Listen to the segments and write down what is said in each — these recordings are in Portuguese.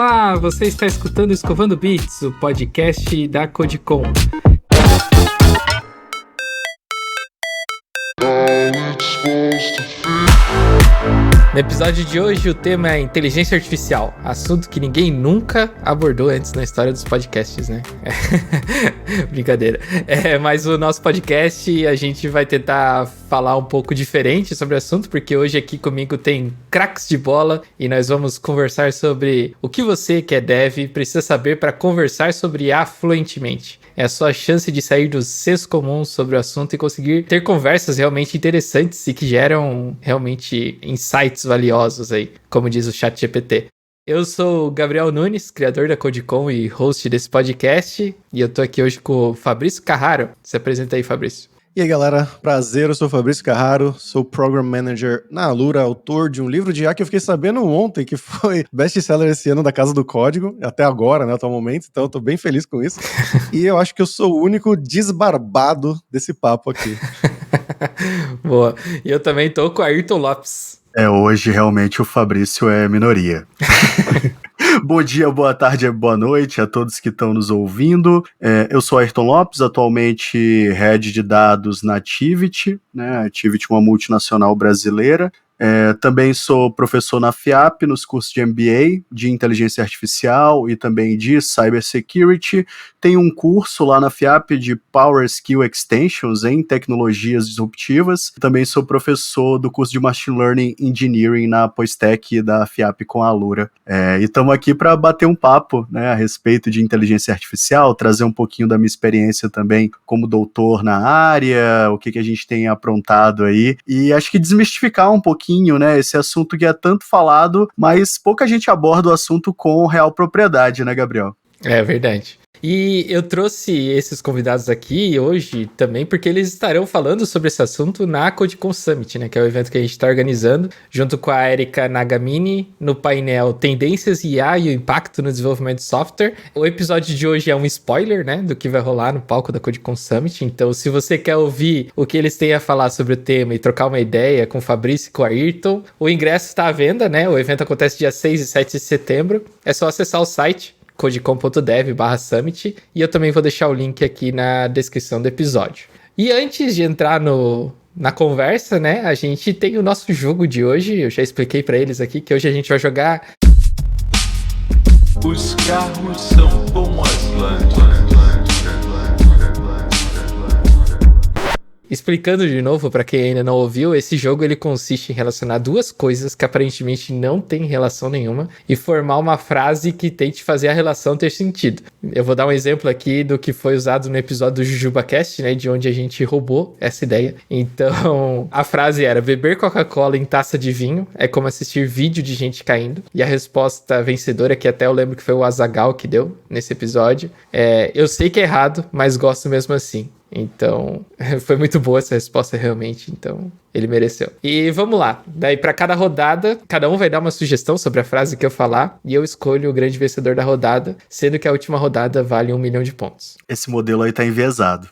Olá, você está escutando Escovando Beats, o podcast da Codecon. No episódio de hoje o tema é inteligência artificial, assunto que ninguém nunca abordou antes na história dos podcasts, né? Brincadeira. Mas o nosso podcast a gente vai tentar falar um pouco diferente sobre o assunto, porque hoje aqui comigo tem craques de bola e nós vamos conversar sobre o que você que é dev precisa saber para conversar sobre IA fluentemente. É a sua chance de sair do senso comum sobre o assunto e conseguir ter conversas realmente interessantes e que geram realmente insights valiosos aí, como diz o ChatGPT. Eu sou o Gabriel Nunes, criador da Codecon e host desse podcast, e eu tô aqui hoje com o Fabrício Carraro. Se apresenta aí, Fabrício. E aí, galera, prazer, eu sou o Fabrício Carraro, sou Program Manager na Alura, autor de um livro de IA que eu fiquei sabendo ontem, que foi best-seller esse ano da Casa do Código, até agora, né, até o momento, então eu tô bem feliz com isso. E eu acho que eu sou o único desbarbado desse papo aqui. Boa. E eu também tô com o Ayrton Lopes. Hoje realmente o Fabrício é minoria. Bom dia, boa tarde, boa noite a todos que estão nos ouvindo. Eu sou Ayrton Lopes, atualmente Head de Dados na Tivity, né? A Tivity é uma multinacional brasileira. Também sou professor na FIAP, nos cursos de MBA, de Inteligência Artificial e também de Cybersecurity. Tenho um curso lá na FIAP de Power Skill Extensions em Tecnologias Disruptivas. Também sou professor do curso de Machine Learning Engineering na Postec da FIAP com a Alura. E estamos aqui para bater um papo, né, a respeito de inteligência artificial, trazer um pouquinho da minha experiência também como doutor na área, o que a gente tem aprontado aí, e acho que desmistificar um pouquinho, né, esse assunto que é tanto falado, mas pouca gente aborda o assunto com real propriedade, né, Gabriel? É verdade. E eu trouxe esses convidados aqui hoje também porque eles estarão falando sobre esse assunto na Codecon Summit, né, que é o evento que a gente está organizando, junto com a Erika Nagamine, no painel Tendências IA e o Impacto no Desenvolvimento de Software. O episódio de hoje é um spoiler, né, do que vai rolar no palco da Codecon Summit, então se você quer ouvir o que eles têm a falar sobre o tema e trocar uma ideia com o Fabrício e com o Ayrton, o ingresso está à venda, né, o evento acontece dia 6 e 7 de setembro, é só acessar o site codecon.dev/summit, e eu também vou deixar o link aqui na descrição do episódio. E antes de entrar na conversa, né, a gente tem o nosso jogo de hoje, eu já expliquei para eles aqui que hoje a gente vai jogar... Os carros são como Atlântica. Explicando de novo, para quem ainda não ouviu, esse jogo ele consiste em relacionar duas coisas que aparentemente não têm relação nenhuma e formar uma frase que tente fazer a relação ter sentido. Eu vou dar um exemplo aqui do que foi usado no episódio do JujubaCast, né, de onde a gente roubou essa ideia. Então, a frase era: beber Coca-Cola em taça de vinho é como assistir vídeo de gente caindo. E a resposta vencedora, que até eu lembro que foi o Azaghal que deu nesse episódio, é: eu sei que é errado, mas gosto mesmo assim. Então, foi muito boa essa resposta realmente, então ele mereceu. E vamos lá, daí para cada rodada, cada um vai dar uma sugestão sobre a frase que eu falar e eu escolho o grande vencedor da rodada, sendo que a última rodada vale 1 milhão de pontos. Esse modelo aí tá enviesado.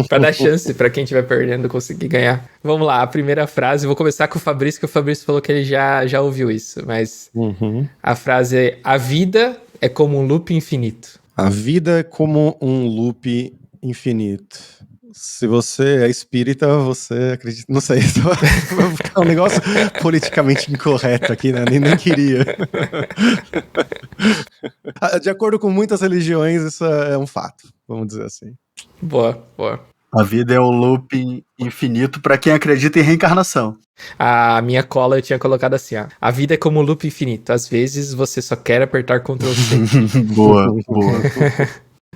Pra dar chance pra quem estiver perdendo conseguir ganhar. Vamos lá, a primeira frase, vou começar com o Fabrício, que o Fabrício falou que ele já ouviu isso, mas a frase é: a vida é como um loop infinito. A vida é como um loop infinito. Se você é espírita, você acredita... Não sei, vai ficar um negócio politicamente incorreto aqui, né? Nem queria. De acordo com muitas religiões, isso é um fato, vamos dizer assim. Boa, boa. A vida é um loop infinito para quem acredita em reencarnação. A minha cola eu tinha colocado assim, ó: a vida é como um loop infinito. Às vezes você só quer apertar Ctrl C. Boa, boa.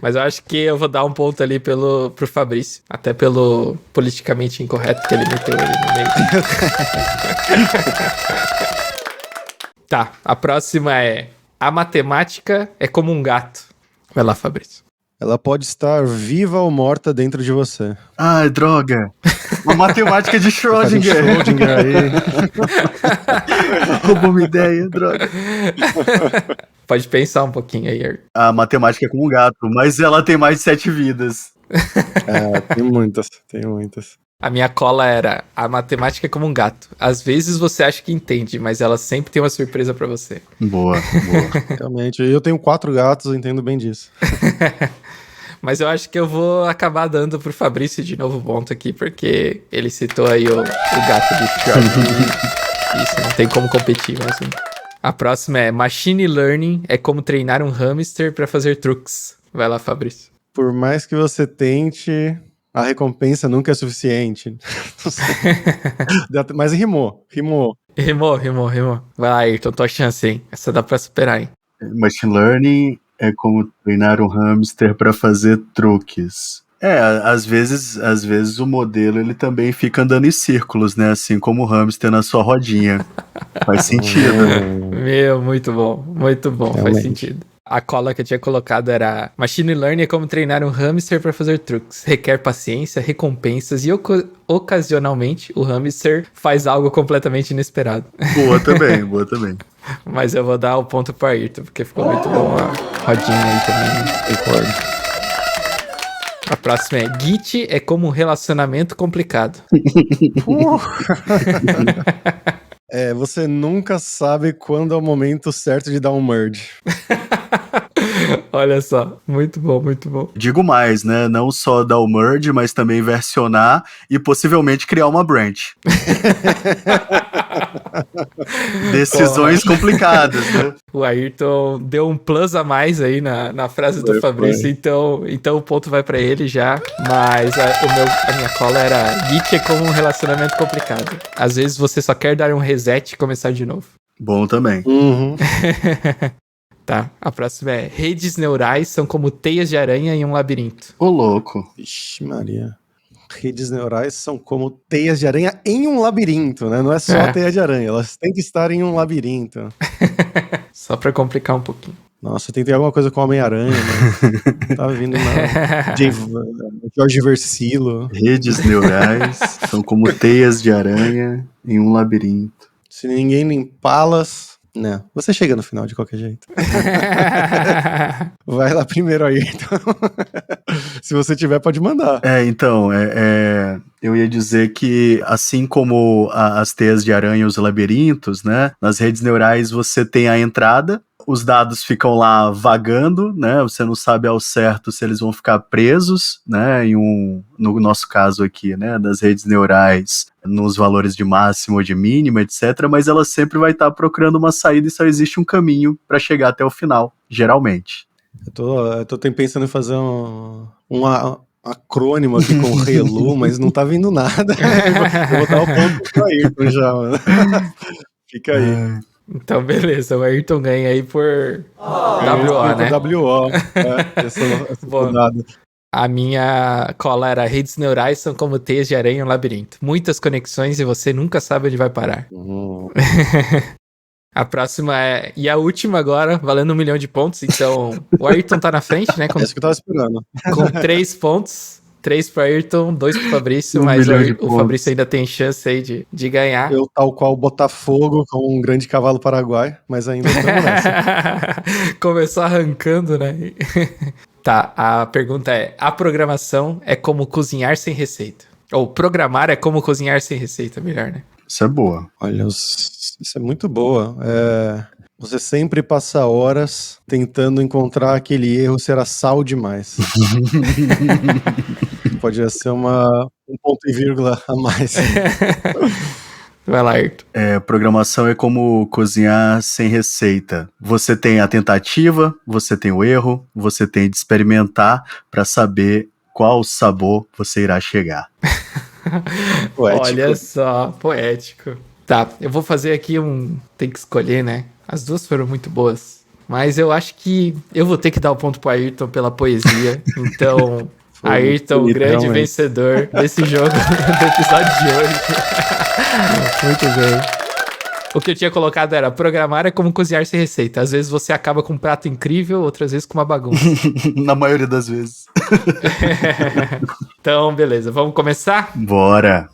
Mas eu acho que eu vou dar um ponto ali pro Fabrício. Até pelo politicamente incorreto que ele meteu ali no meio. Tá, a próxima é: a matemática é como um gato. Vai lá, Fabrício. Ela pode estar viva ou morta dentro de você. Ai, droga. Uma matemática de Schrödinger. Aí. Roubou uma ideia, droga. Pode pensar um pouquinho aí. A matemática é como um gato, mas ela tem mais de 7 vidas. Tem muitas. A minha cola era: a matemática é como um gato. Às vezes você acha que entende, mas ela sempre tem uma surpresa pra você. Boa, boa. Realmente. Eu tenho 4 gatos, eu entendo bem disso. Mas eu acho que eu vou acabar dando pro Fabrício de novo ponto aqui, porque ele citou aí o gato do Shrek. Isso, não tem como competir, mas assim. A próxima é: Machine Learning é como treinar um hamster pra fazer truques. Vai lá, Fabrício. Por mais que você tente, a recompensa nunca é suficiente. Não sei. Mas rimou. Rimou. Vai lá, Ayrton, tua chance, hein? Essa dá pra superar, hein? Machine Learning é como treinar um hamster para fazer truques. Às vezes o modelo ele também fica andando em círculos, né? Assim como o hamster na sua rodinha. Faz sentido. Meu, muito bom, faz Realmente. sentido. A cola que eu tinha colocado era: Machine Learning é como treinar um hamster para fazer truques. Requer paciência, recompensas e ocasionalmente o hamster faz algo completamente inesperado. Boa também. Mas eu vou dar o ponto para Ayrton, porque ficou muito bom a rodinha aí também. Concordo. A próxima é: Git é como um relacionamento complicado. Você nunca sabe quando é o momento certo de dar um merge. Olha só, muito bom. Digo mais, né? Não só dar o merge, mas também versionar e possivelmente criar uma branch. Decisões complicadas, né? O Ayrton deu um plus a mais aí na frase do Fabrício, então o ponto vai pra ele já. Mas a minha cola era: Git é como um relacionamento complicado. Às vezes você só quer dar um reset e começar de novo. Bom também. Uhum. Tá, a próxima é: redes neurais são como teias de aranha em um labirinto. Ô, louco. Ixi, Maria. Redes neurais são como teias de aranha em um labirinto, né? Não é só teia de aranha, elas têm que estar em um labirinto. Só pra complicar um pouquinho. Nossa, tem que ter alguma coisa com Homem-Aranha, mas tá vindo Jorge Versilo. Redes neurais são como teias de aranha em um labirinto. Se ninguém limpá-las... Não, você chega no final de qualquer jeito. Vai lá primeiro aí, então. Se você tiver, pode mandar. Eu ia dizer que, assim como as teias de aranha e os labirintos, né, nas redes neurais você tem a entrada, os dados ficam lá vagando, né, você não sabe ao certo se eles vão ficar presos, né, no nosso caso aqui, né, das redes neurais, nos valores de máximo ou de mínimo, etc., mas ela sempre vai estar procurando uma saída e só existe um caminho para chegar até o final, geralmente. Eu tô pensando em fazer um acrônimo aqui com o ReLU, mas não tá vindo nada. Eu vou dar o ponto pro Ayrton já, mano. Fica aí. Então, beleza, o Ayrton ganha aí por WO, né? WO, essa rodada. A minha cola era: redes neurais são como teias de aranha em um labirinto. Muitas conexões e você nunca sabe onde vai parar. A próxima é... E a última agora, valendo 1 milhão de pontos. Então, o Ayrton tá na frente, né? É isso que eu tava esperando. Com 3 pontos. 3 pro Ayrton, 2 pro Fabrício, 1 mas milhão de o Fabrício ainda tem chance aí de ganhar. Eu, tal qual Botafogo, com um grande cavalo paraguai, mas ainda estamos nessa. Começou arrancando, né? Tá, a pergunta é: a programação é como cozinhar sem receita? Ou programar é como cozinhar sem receita, melhor, né? Isso é boa. Olha, isso é muito boa. Você sempre passa horas tentando encontrar aquele erro se era sal demais. Pode ser um ponto e vírgula a mais. Vai lá, Ayrton. Programação é como cozinhar sem receita. Você tem a tentativa, você tem o erro, você tem de experimentar para saber qual sabor você irá chegar. Poético. Olha só, poético. Tá, eu vou fazer aqui tem que escolher, né? As duas foram muito boas. Mas eu acho que eu vou ter que dar o ponto pro Ayrton pela poesia. Então, Ayrton, o grande vencedor desse jogo, do episódio de hoje. Muito bem. O que eu tinha colocado era: programar é como cozinhar sem receita. Às vezes você acaba com um prato incrível, outras vezes com uma bagunça. Na maioria das vezes. Então, beleza. Vamos começar? Bora!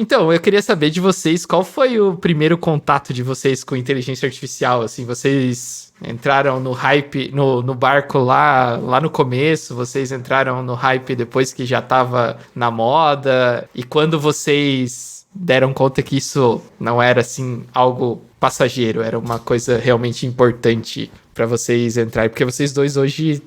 Então, eu queria saber de vocês, qual foi o primeiro contato de vocês com inteligência artificial, assim, vocês entraram no hype, no barco lá no começo, vocês entraram no hype depois que já tava na moda, e quando vocês deram conta que isso não era, assim, algo passageiro, era uma coisa realmente importante pra vocês entrarem, porque vocês dois hoje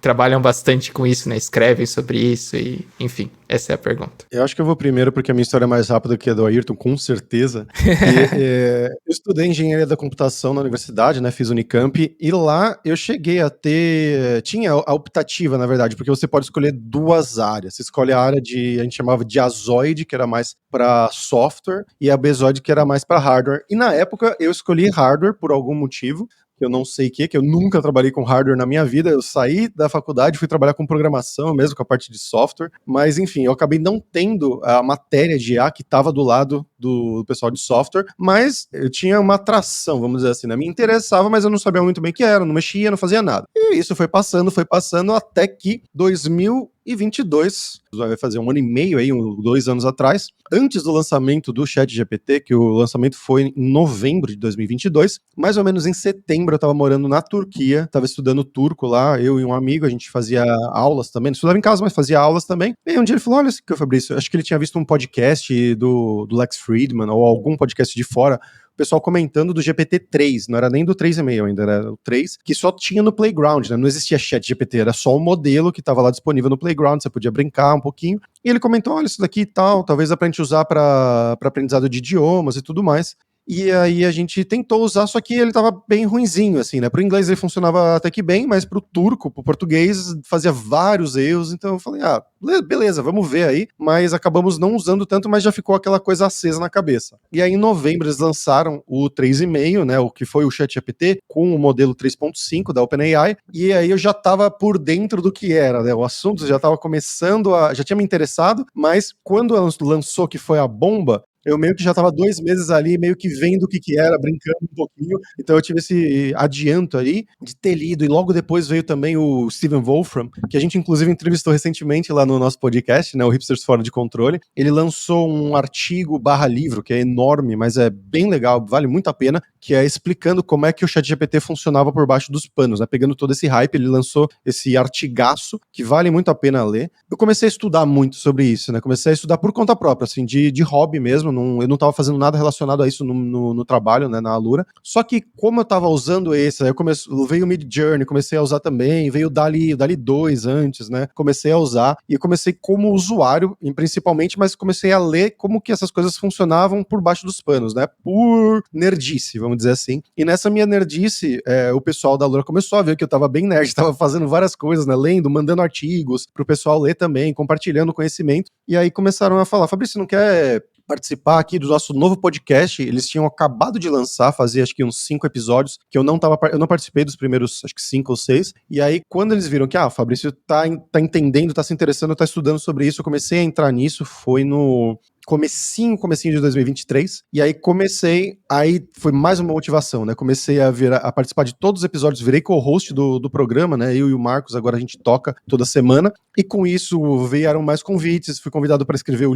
trabalham bastante com isso, né? Escrevem sobre isso e, enfim, essa é a pergunta. Eu acho que eu vou primeiro porque a minha história é mais rápida que a do Ayrton, com certeza. Eu estudei engenharia da computação na universidade, né? Fiz Unicamp, e lá eu cheguei a ter... Tinha a optativa, na verdade, porque você pode escolher duas áreas. Você escolhe a área a gente chamava de azoide, que era mais para software, e a bezoide, que era mais para hardware. E na época eu escolhi hardware por algum motivo, que eu não sei o que eu nunca trabalhei com hardware na minha vida, eu saí da faculdade, fui trabalhar com programação, mesmo com a parte de software, mas enfim, eu acabei não tendo a matéria de IA que estava do lado do pessoal de software, mas eu tinha uma atração, vamos dizer assim, né? Me interessava, mas eu não sabia muito bem o que era, não mexia, não fazia nada. E isso foi passando, até que 2022, vai fazer 1 ano e meio aí, 2 anos atrás, antes do lançamento do ChatGPT, que o lançamento foi em novembro de 2022, mais ou menos em setembro eu tava morando na Turquia, tava estudando turco lá, eu e um amigo, a gente fazia aulas também, não estudava em casa, mas fazia aulas também, e aí um dia ele falou, olha que Fabrício, acho que ele tinha visto um podcast do Lex Fridman, ou algum podcast de fora, o pessoal comentando do GPT-3, não era nem do 3,5 ainda, era o 3, que só tinha no Playground, né? Não existia ChatGPT, era só o modelo que estava lá disponível no Playground, você podia brincar um pouquinho. E ele comentou, olha, isso daqui e tal, talvez dá pra gente usar para aprendizado de idiomas e tudo mais. E aí a gente tentou usar, só que ele tava bem ruinzinho, assim, né? Pro inglês ele funcionava até que bem, mas pro turco, pro português, fazia vários erros, então eu falei, beleza, vamos ver aí. Mas acabamos não usando tanto, mas já ficou aquela coisa acesa na cabeça. E aí em novembro eles lançaram o 3,5, né? O que foi o ChatGPT, com o modelo 3.5 da OpenAI, e aí eu já tava por dentro do que era, né? O assunto já tava começando já tinha me interessado, mas quando lançou que foi a bomba, eu meio que já estava 2 meses ali, meio que vendo o que era, brincando um pouquinho. Então eu tive esse adianto aí de ter lido. E logo depois veio também o Stephen Wolfram, que a gente inclusive entrevistou recentemente lá no nosso podcast, né, o Hipsters Fora de Controle. Ele lançou um artigo /livro, que é enorme, mas é bem legal, vale muito a pena, que é explicando como é que o ChatGPT funcionava por baixo dos panos, né? Pegando todo esse hype, ele lançou esse artigaço, que vale muito a pena ler. Eu comecei a estudar muito sobre isso, né? Comecei a estudar por conta própria, assim, de hobby mesmo. Eu não estava fazendo nada relacionado a isso no trabalho, né, na Alura. Só que como eu estava usando esse, aí veio o Midjourney, comecei a usar também, veio o DALL-E 2 antes, né, comecei a usar, e comecei como usuário, principalmente, mas comecei a ler como que essas coisas funcionavam por baixo dos panos, né, por nerdice, vamos dizer assim. E nessa minha nerdice, o pessoal da Alura começou a ver que eu estava bem nerd, estava fazendo várias coisas, né, lendo, mandando artigos pro pessoal ler também, compartilhando conhecimento, e aí começaram a falar, Fabrício, você não quer participar aqui do nosso novo podcast? Eles tinham acabado de lançar, fazia acho que uns 5 episódios, que eu não participei dos primeiros, acho que 5 ou 6, e aí quando eles viram que, o Fabrício tá entendendo, tá se interessando, tá estudando sobre isso, eu comecei a entrar nisso, foi no comecinho de 2023, e aí foi mais uma motivação, né, comecei a participar de todos os episódios, virei co-host do programa, né, eu e o Marcos, agora a gente toca toda semana, e com isso vieram mais convites, fui convidado para escrever o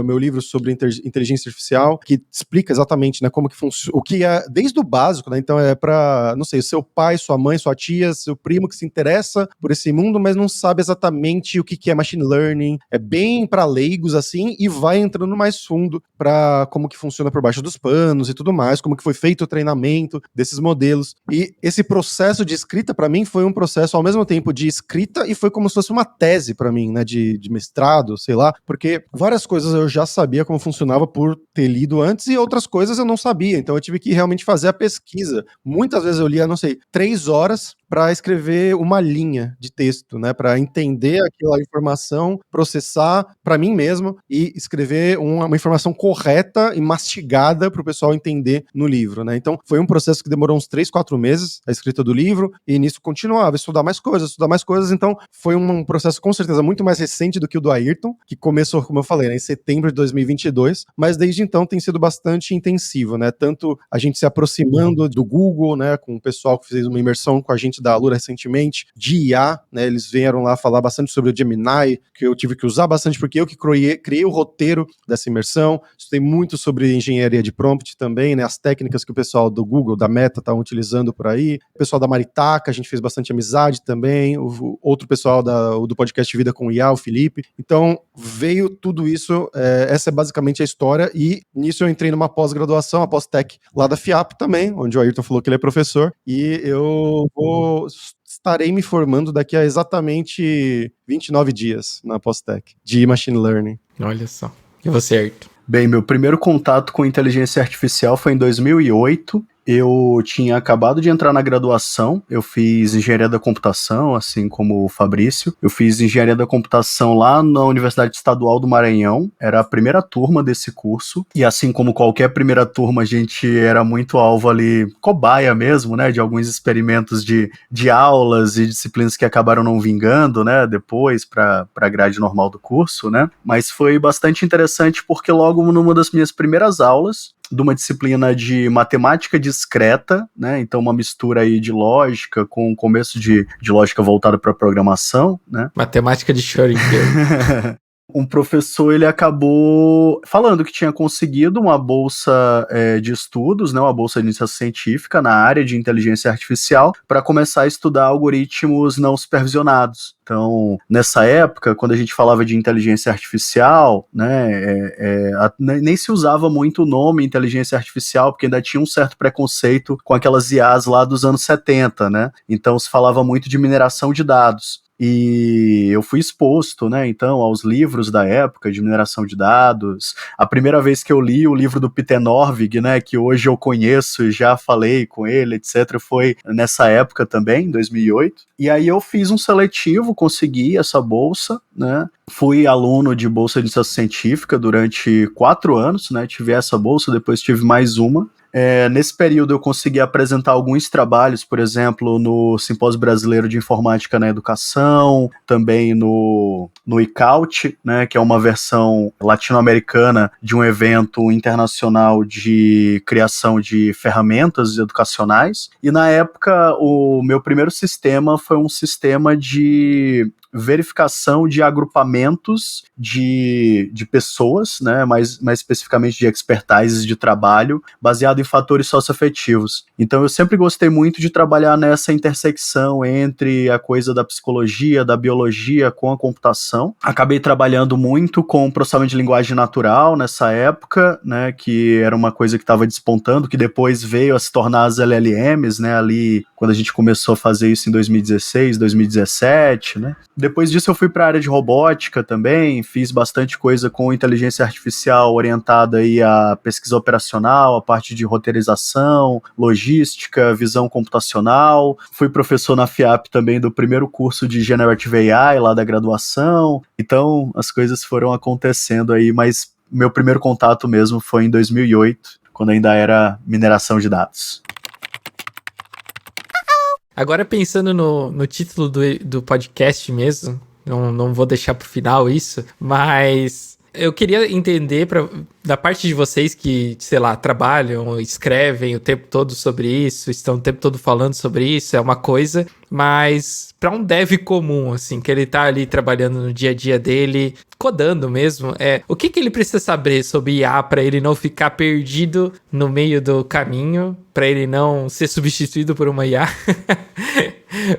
meu livro sobre inteligência artificial, que explica exatamente, né, como que funciona, o que é, desde o básico, né, então é para, não sei, seu pai, sua mãe, sua tia, seu primo que se interessa por esse mundo, mas não sabe exatamente o que é machine learning, é bem para leigos, assim, e vai entrando mais fundo para como que funciona por baixo dos panos e tudo mais, como que foi feito o treinamento desses modelos. E esse processo de escrita para mim foi um processo ao mesmo tempo de escrita e foi como se fosse uma tese para mim, né, de mestrado, sei lá, porque várias coisas eu já sabia como funcionava por ter lido antes e outras coisas eu não sabia, então eu tive que realmente fazer a pesquisa. Muitas vezes eu lia, não sei, 3 horas para escrever uma linha de texto, né, para entender aquela informação, processar para mim mesmo e escrever uma informação correta e mastigada para o pessoal entender no livro, né. Então foi um processo que demorou uns 3, 4 meses, a escrita do livro, e nisso continuava, estudar mais coisas, então foi um processo com certeza muito mais recente do que o do Ayrton, que começou, como eu falei, né, em setembro de 2022, mas desde então tem sido bastante intensivo, né, tanto a gente se aproximando do Google, né, com o pessoal que fez uma imersão com a gente da Alura recentemente, de IA, né, eles vieram lá falar bastante sobre o Gemini, que eu tive que usar bastante porque eu que criei o roteiro roteiro dessa imersão, estudei muito sobre engenharia de prompt também, né, as técnicas que o pessoal do Google, da Meta, estão utilizando por aí, o pessoal da Maritaca, a gente fez bastante amizade também, o outro pessoal do podcast Vida com IA, o Felipe. Então, veio tudo isso, essa é basicamente a história, e nisso eu entrei numa pós-graduação, a pós-tech lá da FIAP também, onde o Ayrton falou que ele é professor, e eu estarei me formando daqui a exatamente 29 dias na pós-tech de Machine Learning. Olha só. E você, Ayrton? Bem, meu primeiro contato com inteligência artificial foi em 2008. Eu tinha acabado de entrar na graduação, eu fiz engenharia da computação, assim como o Fabrício. Eu fiz engenharia da computação lá na Universidade Estadual do Maranhão, era a primeira turma desse curso, e assim como qualquer primeira turma, a gente era muito alvo ali, cobaia mesmo, né, de alguns experimentos de aulas e disciplinas que acabaram não vingando, né, depois para a grade normal do curso, né, mas foi bastante interessante porque logo numa das minhas primeiras aulas, de uma disciplina de matemática discreta, né? Então uma mistura aí de lógica com começo de lógica voltada para programação, né? Matemática de Schrödinger. Um professor, ele acabou falando que tinha conseguido uma bolsa de estudos, né, uma bolsa de iniciação científica na área de inteligência artificial para começar a estudar algoritmos não supervisionados. Então, nessa época, quando a gente falava de inteligência artificial, né, nem se usava muito o nome inteligência artificial, porque ainda tinha um certo preconceito com aquelas IAs lá dos anos 70, né? Então, se falava muito de mineração de dados. E eu fui exposto, né, então, aos livros da época de mineração de dados. A primeira vez que eu li o livro do Peter Norvig, né, que hoje eu conheço e já falei com ele, etc., foi nessa época também, em 2008. E aí eu fiz um seletivo, consegui essa bolsa, né, fui aluno de bolsa de iniciação científica durante 4 anos, né, tive essa bolsa, depois tive mais uma. Nesse período eu consegui apresentar alguns trabalhos, por exemplo, no Simpósio Brasileiro de Informática na Educação, também no ICAUT, né, que é uma versão latino-americana de um evento internacional de criação de ferramentas educacionais. E na época o meu primeiro sistema foi um sistema de verificação de agrupamentos de pessoas, né, mais especificamente de expertise de trabalho, baseado em fatores socioafetivos. Então eu sempre gostei muito de trabalhar nessa intersecção entre a coisa da psicologia, da biologia com a computação. Acabei trabalhando muito com processamento de linguagem natural nessa época, né, que era uma coisa que estava despontando, que depois veio a se tornar as LLMs, né, ali quando a gente começou a fazer isso em 2016, 2017, né. Depois disso eu fui para a área de robótica também, fiz bastante coisa com inteligência artificial orientada aí à pesquisa operacional, a parte de roteirização, logística, visão computacional. Fui professor na FIAP também do primeiro curso de Generative AI lá da graduação. Então as coisas foram acontecendo aí, mas meu primeiro contato mesmo foi em 2008, quando ainda era mineração de dados. Agora pensando no título do podcast mesmo, não vou deixar pro final isso, mas eu queria entender da parte de vocês que, sei lá, trabalham, escrevem o tempo todo sobre isso, estão o tempo todo falando sobre isso, é uma coisa, mas para um dev comum, assim, que ele tá ali trabalhando no dia a dia dele, codando mesmo, o que ele precisa saber sobre IA para ele não ficar perdido no meio do caminho, para ele não ser substituído por uma IA?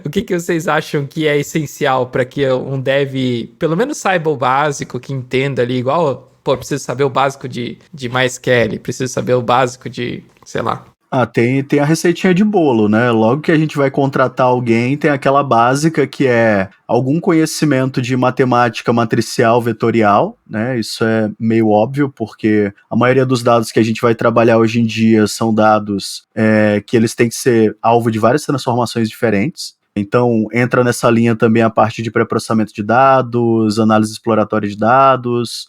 O que vocês acham que é essencial para que um dev, pelo menos saiba o básico, que entenda ali, igual, preciso saber o básico de MySQL, preciso saber o básico de, sei lá. Tem a receitinha de bolo, né? Logo que a gente vai contratar alguém, tem aquela básica que é algum conhecimento de matemática matricial vetorial, né? Isso é meio óbvio, porque a maioria dos dados que a gente vai trabalhar hoje em dia são dados que eles têm que ser alvo de várias transformações diferentes. Então, entra nessa linha também a parte de pré-processamento de dados, análise exploratória de dados.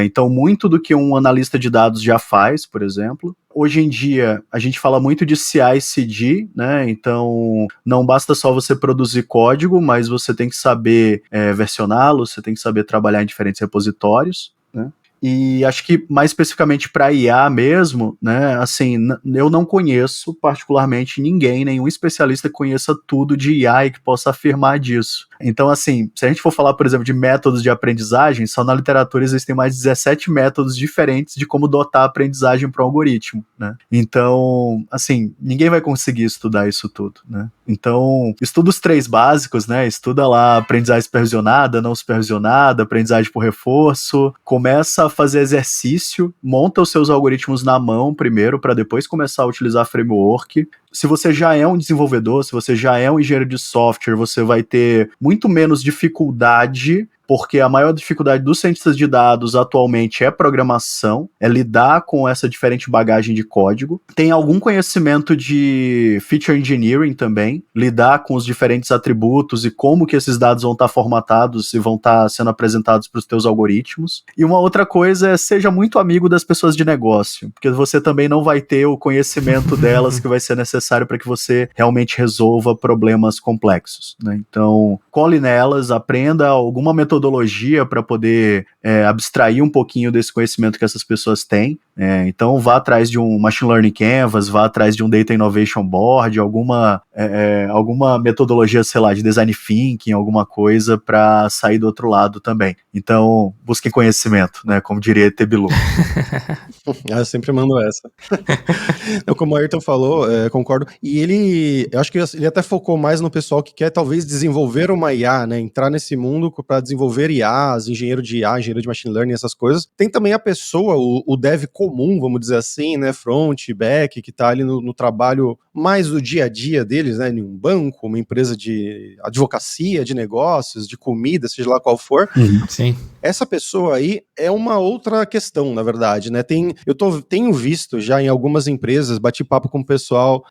Então, muito do que um analista de dados já faz, por exemplo. Hoje em dia, a gente fala muito de CI/CD, né? Então, não basta só você produzir código, mas você tem que saber versioná-lo, você tem que saber trabalhar em diferentes repositórios, né? E acho que mais especificamente para IA mesmo, né, assim, eu não conheço particularmente ninguém, nenhum especialista que conheça tudo de IA e que possa afirmar disso. Então, assim, se a gente for falar, por exemplo, de métodos de aprendizagem, só na literatura existem mais 17 métodos diferentes de como dotar a aprendizagem para um algoritmo, né? Então, assim, ninguém vai conseguir estudar isso tudo, né? Então, estuda os 3 básicos, né? Estuda lá aprendizagem supervisionada, não supervisionada, aprendizagem por reforço, começa a fazer exercício, monta os seus algoritmos na mão primeiro, para depois começar a utilizar framework. Se você já é um desenvolvedor, se você já é um engenheiro de software, você vai ter muito menos dificuldade, porque a maior dificuldade dos cientistas de dados atualmente é programação, é lidar com essa diferente bagagem de código. Tem algum conhecimento de feature engineering também, lidar com os diferentes atributos e como que esses dados vão estar formatados e vão estar sendo apresentados para os teus algoritmos. E uma outra coisa é, seja muito amigo das pessoas de negócio, porque você também não vai ter o conhecimento delas que vai ser necessário para que você realmente resolva problemas complexos, né? Então, cole nelas, aprenda alguma metodologia para poder abstrair um pouquinho desse conhecimento que essas pessoas têm. Então, vá atrás de um Machine Learning Canvas, vá atrás de um Data Innovation Board, alguma metodologia, sei lá, de Design Thinking, alguma coisa para sair do outro lado também. Então, busquem conhecimento, né? Como diria ET Bilu. Eu sempre mando essa. Como o Ayrton falou, concordo. E eu acho que ele até focou mais no pessoal que quer talvez desenvolver uma IA, né? Entrar nesse mundo para desenvolver IAs, engenheiro de IA, engenheiro de machine learning, essas coisas. Tem também a pessoa, o dev comum, vamos dizer assim, né? Front, back, que tá ali no trabalho mais do dia a dia deles, né? Em um banco, uma empresa de advocacia, de negócios, de comida, seja lá qual for. Sim. Essa pessoa aí é uma outra questão, na verdade, né? Tenho visto já em algumas empresas, bati papo com o pessoal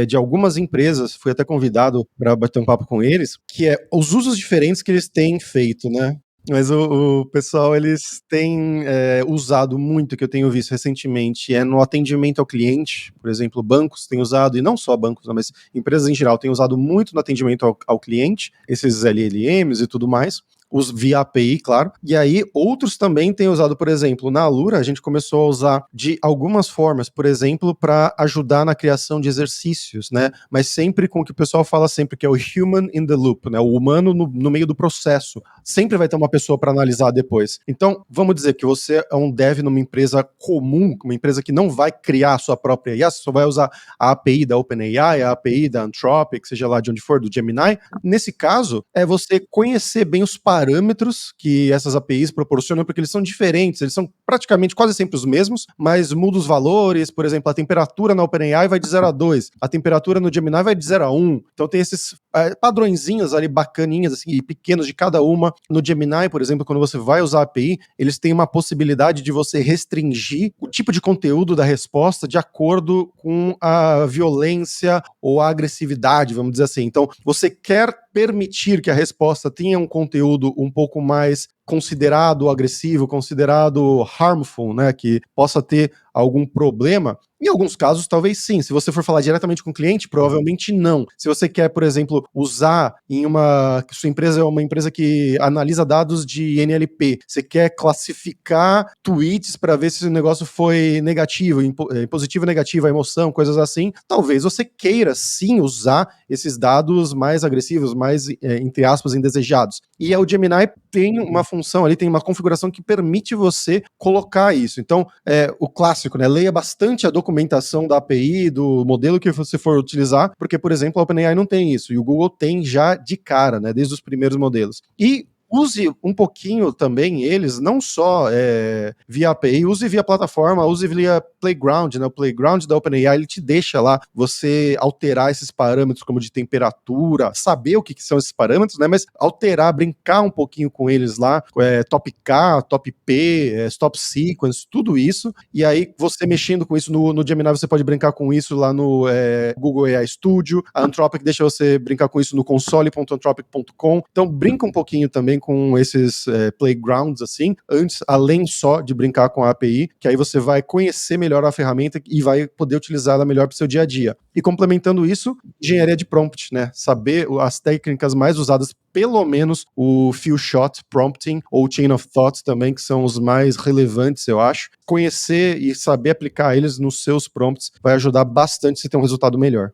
de algumas empresas, fui até convidado para bater um papo com eles, que é os usos diferentes que eles têm feito, né? Mas o pessoal, eles têm usado muito, que eu tenho visto recentemente, no atendimento ao cliente. Por exemplo, bancos têm usado, e não só bancos, mas empresas em geral têm usado muito no atendimento ao cliente, esses LLMs e tudo mais. Via API, claro. E aí, outros também têm usado, por exemplo, na Alura, a gente começou a usar de algumas formas, por exemplo, para ajudar na criação de exercícios, né? Mas sempre com o que o pessoal fala sempre, que é o human in the loop, né? O humano no meio do processo. Sempre vai ter uma pessoa para analisar depois. Então, vamos dizer que você é um dev numa empresa comum, uma empresa que não vai criar a sua própria IA, você só vai usar a API da OpenAI, a API da Anthropic, seja lá de onde for, do Gemini. Nesse caso, é você conhecer bem os parâmetros que essas APIs proporcionam, porque eles são diferentes, eles são praticamente quase sempre os mesmos, mas muda os valores. Por exemplo, a temperatura na OpenAI vai de 0 a 2, a temperatura no Gemini vai de 0 a 1, então tem esses padrõezinhos ali bacaninhas assim, e pequenos de cada uma. No Gemini, por exemplo, quando você vai usar a API, eles têm uma possibilidade de você restringir o tipo de conteúdo da resposta de acordo com a violência ou a agressividade, vamos dizer assim. Então, você quer permitir que a resposta tenha um conteúdo um pouco mais considerado agressivo, considerado harmful, né, que possa ter algum problema. Em alguns casos, talvez sim. Se você for falar diretamente com o cliente, provavelmente não. Se você quer, por exemplo, usar sua empresa é uma empresa que analisa dados de NLP, você quer classificar tweets para ver se o negócio foi negativo, positivo, negativo, a emoção, coisas assim, talvez você queira sim usar esses dados mais agressivos, mais, entre aspas, indesejados. E o Gemini tem uma função ali, tem uma configuração que permite você colocar isso. Então, o clássico, né? Leia bastante a documentação da API, do modelo que você for utilizar, porque, por exemplo, a OpenAI não tem isso, e o Google tem já de cara, né? Desde os primeiros modelos. E use um pouquinho também eles, não só via API, use via plataforma, use via Playground, né? O Playground da OpenAI, ele te deixa lá você alterar esses parâmetros como de temperatura, saber o que são esses parâmetros, né? Mas alterar, brincar um pouquinho com eles lá, top K, top P, stop sequence, tudo isso, e aí você mexendo com isso no Gemini, você pode brincar com isso lá no Google AI Studio, a Anthropic deixa você brincar com isso no console.anthropic.com, então brinca um pouquinho também com esses playgrounds assim, antes, além só de brincar com a API, que aí você vai conhecer melhor a ferramenta e vai poder utilizá-la melhor para o seu dia a dia. E complementando isso, engenharia de prompt, né? Saber as técnicas mais usadas, pelo menos o few shot prompting ou chain of thought também, que são os mais relevantes, eu acho. Conhecer e saber aplicar eles nos seus prompts vai ajudar bastante você ter um resultado melhor.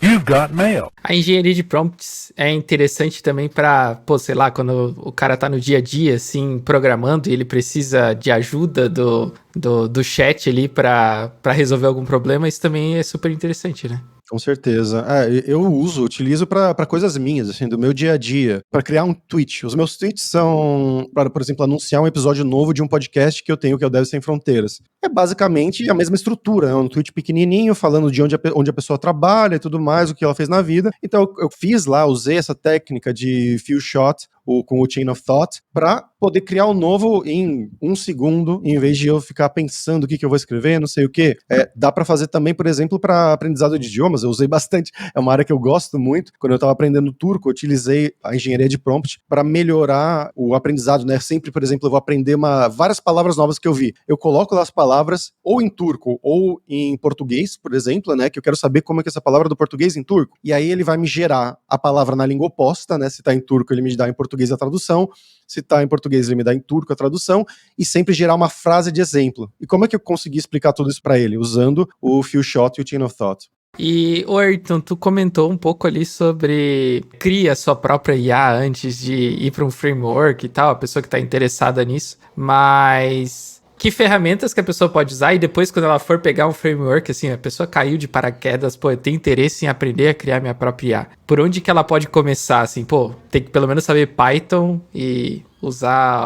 You've got mail. A engenharia de prompts é interessante também para, pô, sei lá, quando o cara tá no dia a dia, assim, programando e ele precisa de ajuda do chat ali para resolver algum problema, isso também é super interessante, né? Com certeza. Eu utilizo para coisas minhas, assim, do meu dia a dia, para criar um tweet. Os meus tweets são para, por exemplo, anunciar um episódio novo de um podcast que eu tenho, que é o Deve Sem Fronteiras. É basicamente a mesma estrutura, é um tweet pequenininho, falando de onde a pessoa trabalha e tudo mais, o que ela fez na vida. Então eu fiz lá, usei essa técnica de few shot, com o Chain of Thought, para poder criar um novo em 1 segundo, em vez de eu ficar pensando o que eu vou escrever, não sei o quê. Dá para fazer também, por exemplo, para aprendizado de idiomas, eu usei bastante, é uma área que eu gosto muito. Quando eu estava aprendendo turco, eu utilizei a engenharia de prompt para melhorar o aprendizado, né? Sempre, por exemplo, eu vou aprender várias palavras novas que eu vi. Eu coloco lá as palavras ou em turco ou em português, por exemplo, né? Que eu quero saber como é que é essa palavra do português em turco. E aí ele vai me gerar a palavra na língua oposta, né? Se tá em turco, ele me dá em português a tradução, se tá em português ele me dá em turco a tradução, e sempre gerar uma frase de exemplo. E como é que eu consegui explicar tudo isso para ele? Usando o Few Shot e o Chain of Thought. E, Ayrton, tu comentou um pouco ali sobre cria sua própria IA antes de ir para um framework e tal, a pessoa que tá interessada nisso, mas que ferramentas que a pessoa pode usar e depois quando ela for pegar um framework, assim, a pessoa caiu de paraquedas, pô, eu tenho interesse em aprender a criar minha própria IA. Por onde que ela pode começar, assim, pô, tem que pelo menos saber Python e usar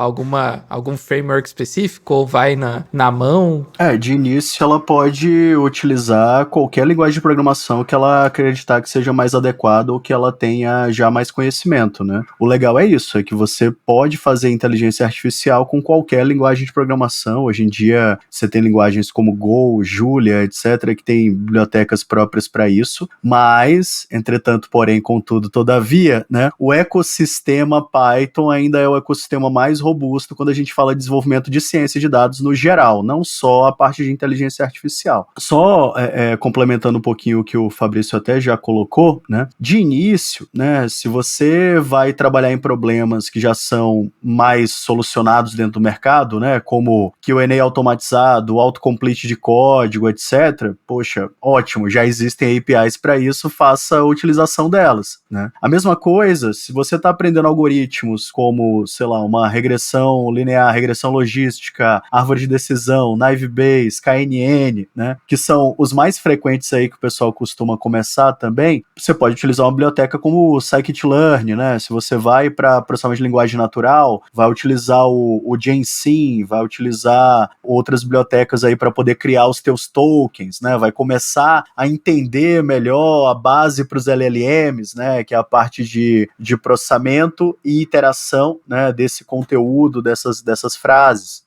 algum framework específico ou vai na mão? De início ela pode utilizar qualquer linguagem de programação que ela acreditar que seja mais adequada ou que ela tenha já mais conhecimento, né? O legal é isso, é que você pode fazer inteligência artificial com qualquer linguagem de programação. Hoje em dia você tem linguagens como Go, Julia, etc., que tem bibliotecas próprias para isso, mas, entretanto, porém, contudo, todavia, né, o ecossistema Python ainda é o ecossistema mais robusto quando a gente fala de desenvolvimento de ciência de dados no geral, não só a parte de inteligência artificial. Só complementando um pouquinho o que o Fabrício até já colocou, né, de início, né, se você vai trabalhar em problemas que já são mais solucionados dentro do mercado, né, como Q&A automatizado, autocomplete de código, etc., poxa, ótimo, já existem APIs para isso, faça a utilização delas, né. A mesma coisa, se você está aprendendo algoritmos como, sei lá, uma regressão linear, regressão logística, árvore de decisão, Naive Bayes, KNN, né, que são os mais frequentes aí que o pessoal costuma começar também, você pode utilizar uma biblioteca como o Scikit-learn, né, se você vai para processamento de linguagem natural, vai utilizar o Gensim, vai utilizar outras bibliotecas aí para poder criar os teus tokens, né, vai começar a entender melhor a base para os LLMs, né, que é a parte de processamento e iteração, né, desse conteúdo, dessas frases.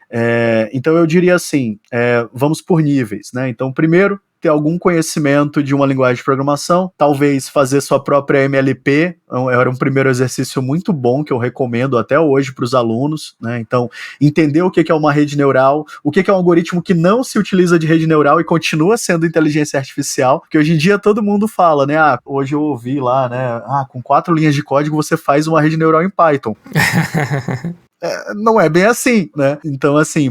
Então eu diria assim, vamos por níveis, né? Então primeiro, ter algum conhecimento de uma linguagem de programação, talvez fazer sua própria MLP, era um primeiro exercício muito bom que eu recomendo até hoje para os alunos, né? Então, entender o que é uma rede neural, o que é um algoritmo que não se utiliza de rede neural e continua sendo inteligência artificial, porque hoje em dia todo mundo fala, né? Hoje eu ouvi lá, né? Com 4 linhas de código você faz uma rede neural em Python. Não é bem assim, né? Então, assim,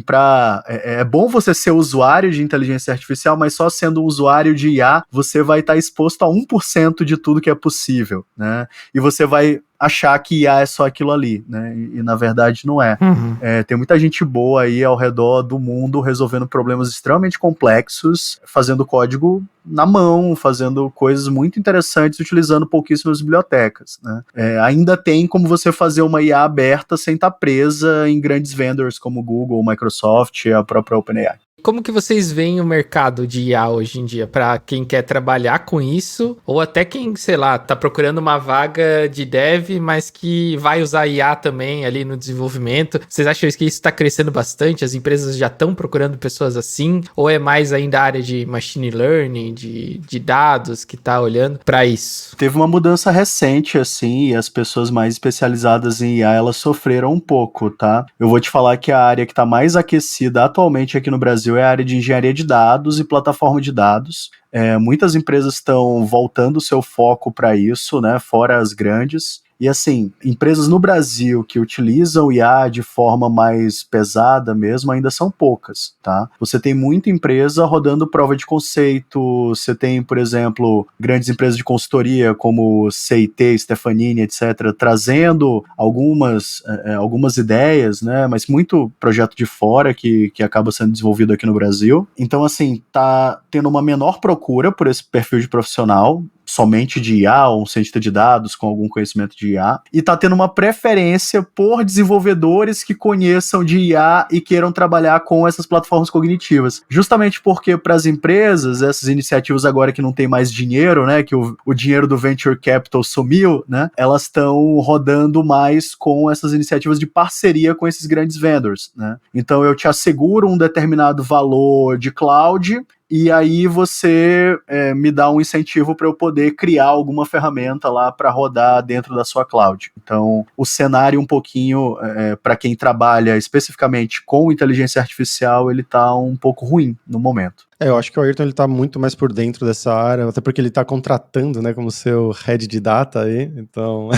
é bom você ser usuário de inteligência artificial, mas só sendo usuário de IA, você vai estar exposto a 1% de tudo que é possível, né? E você vai achar que IA é só aquilo ali, né? E na verdade não é. Uhum. Tem muita gente boa aí ao redor do mundo resolvendo problemas extremamente complexos, fazendo código na mão, fazendo coisas muito interessantes, utilizando pouquíssimas bibliotecas, né? Ainda tem como você fazer uma IA aberta sem estar presa em grandes vendors como Google, Microsoft e a própria OpenAI. Como que vocês veem o mercado de IA hoje em dia? Para quem quer trabalhar com isso, ou até quem, sei lá, tá procurando uma vaga de dev, mas que vai usar IA também ali no desenvolvimento. Vocês acham que isso está crescendo bastante? As empresas já estão procurando pessoas assim? Ou é mais ainda a área de machine learning, de dados que tá olhando para isso? Teve uma mudança recente, assim, e as pessoas mais especializadas em IA, elas sofreram um pouco, tá? Eu vou te falar que a área que tá mais aquecida atualmente aqui no Brasil é a área de engenharia de dados e plataforma de dados. Muitas empresas estão voltando o seu foco para isso, né, fora as grandes, E assim, empresas no Brasil que utilizam IA de forma mais pesada mesmo ainda são poucas, tá? Você tem muita empresa rodando prova de conceito, você tem, por exemplo, grandes empresas de consultoria como CIT, Stefanini, etc., trazendo algumas ideias, né? Mas muito projeto de fora que acaba sendo desenvolvido aqui no Brasil. Então, assim, tá tendo uma menor procura por esse perfil de profissional, somente de IA, ou um cientista de dados com algum conhecimento de IA, e está tendo uma preferência por desenvolvedores que conheçam de IA e queiram trabalhar com essas plataformas cognitivas. Justamente porque para as empresas, essas iniciativas agora que não tem mais dinheiro, né, que o dinheiro do Venture Capital sumiu, né, elas estão rodando mais com essas iniciativas de parceria com esses grandes vendors, né. Então eu te asseguro um determinado valor de cloud, e aí você me dá um incentivo para eu poder criar alguma ferramenta lá para rodar dentro da sua cloud. Então, o cenário um pouquinho, para quem trabalha especificamente com inteligência artificial, ele está um pouco ruim no momento. Eu acho que o Ayrton ele tá muito mais por dentro dessa área, até porque ele tá contratando, né, como seu head de data aí, então...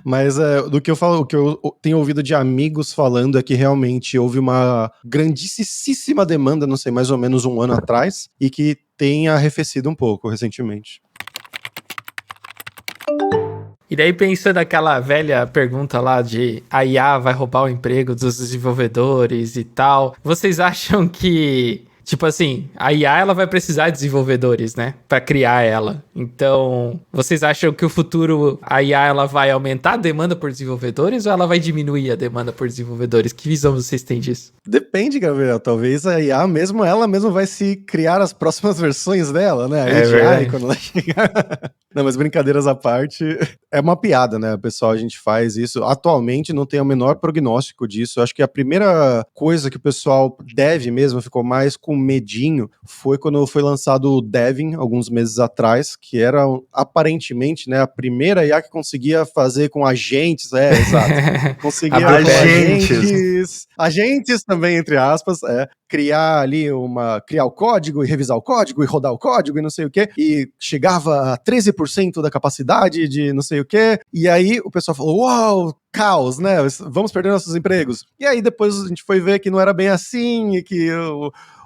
Mas do que eu falo, o que eu tenho ouvido de amigos falando é que realmente houve uma grandíssima demanda, não sei, mais ou menos um ano atrás, e que tem arrefecido um pouco recentemente. E daí pensando naquela velha pergunta lá de a IA vai roubar o emprego dos desenvolvedores e tal, vocês acham que... Tipo assim, a IA ela vai precisar de desenvolvedores, né? Pra criar ela. Então, vocês acham que o futuro, a IA ela vai aumentar a demanda por desenvolvedores ou ela vai diminuir a demanda por desenvolvedores? Que visão vocês têm disso? Depende, Gabriel. Talvez a IA mesmo, ela mesma vai se criar as próximas versões dela, né? A AI, quando ela chegar... Não, mas brincadeiras à parte, é uma piada, né? Pessoal, a gente faz isso. Atualmente não tem o menor prognóstico disso. Eu acho que a primeira coisa que o pessoal mesmo ficou mais com medinho foi quando foi lançado o Devin, alguns meses atrás, que era aparentemente, né, a primeira IA que conseguia fazer com agentes, exato. Conseguia com agentes também, entre aspas, criar o código e revisar o código e rodar o código e não sei o que, e chegava a 13% da capacidade de não sei o que, e aí o pessoal falou, uau, caos, né, vamos perder nossos empregos. E aí depois a gente foi ver que não era bem assim, e que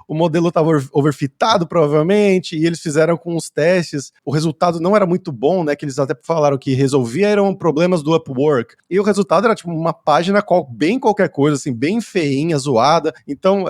o modelo estava overfitado, provavelmente, e eles fizeram com os testes, o resultado não era muito bom, né, que eles até falaram que resolveram problemas do Upwork, e o resultado era tipo uma página bem qualquer coisa, assim, bem feinha, zoada. Então,